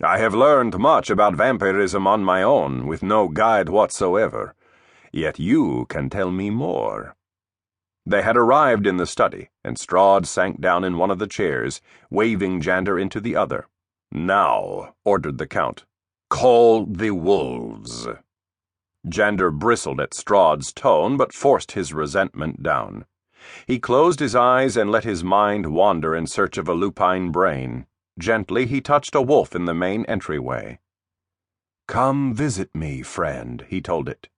I have learned much about vampirism on my own, with no guide whatsoever. Yet you can tell me more." They had arrived in the study, and Strahd sank down in one of the chairs, waving Jander into the other. "Now," ordered the Count, "call the wolves." Jander bristled at Strahd's tone, but forced his resentment down. He closed his eyes and let his mind wander in search of a lupine brain. Gently he touched a wolf in the main entryway. "Come visit me, friend," he told it.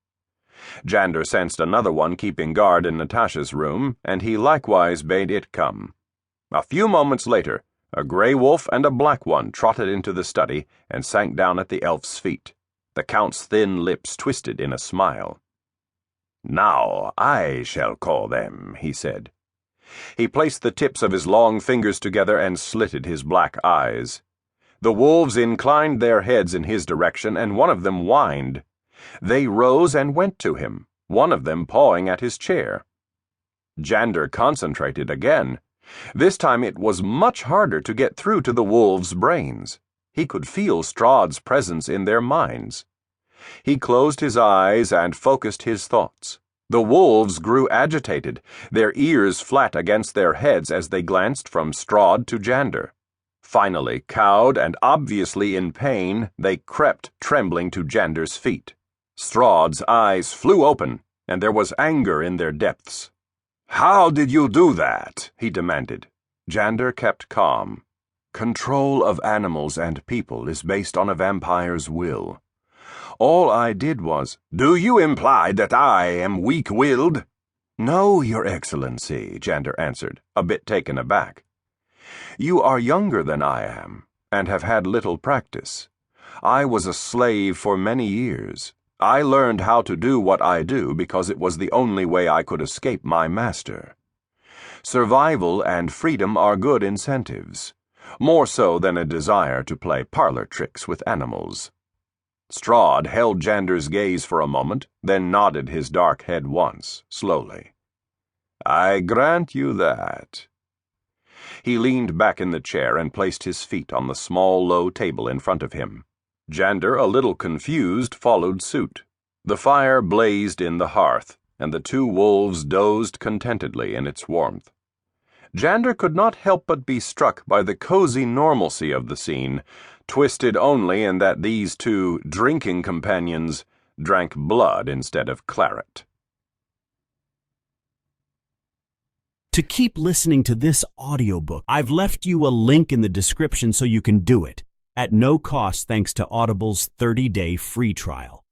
Jander sensed another one keeping guard in Natasha's room, and he likewise bade it come. A few moments later, a gray wolf and a black one trotted into the study and sank down at the elf's feet. The Count's thin lips twisted in a smile. "Now I shall call them," he said. He placed the tips of his long fingers together and slitted his black eyes. The wolves inclined their heads in his direction, and one of them whined. They rose and went to him, one of them pawing at his chair. Jander concentrated again. This time it was much harder to get through to the wolves' brains. He could feel Strahd's presence in their minds. He closed his eyes and focused his thoughts. The wolves grew agitated, their ears flat against their heads as they glanced from Strahd to Jander. Finally, cowed and obviously in pain, they crept trembling to Jander's feet. Strahd's eyes flew open, and there was anger in their depths. "How did you do that?" he demanded. Jander kept calm. "Control of animals and people is based on a vampire's will. All I did was—" "Do you imply that I am weak-willed?" "No, Your Excellency," Jander answered, a bit taken aback. "You are younger than I am, and have had little practice. I was a slave for many years. I learned how to do what I do because it was the only way I could escape my master. Survival and freedom are good incentives, more so than a desire to play parlor tricks with animals." Strahd held Jander's gaze for a moment, then nodded his dark head once, slowly. "I grant you that." He leaned back in the chair and placed his feet on the small, low table in front of him. Jander, a little confused, followed suit. The fire blazed in the hearth, and the two wolves dozed contentedly in its warmth. Jander could not help but be struck by the cozy normalcy of the scene, twisted only in that these two drinking companions drank blood instead of claret. To keep listening to this audiobook, I've left you a link in the description so you can do it, at no cost thanks to Audible's 30-day free trial.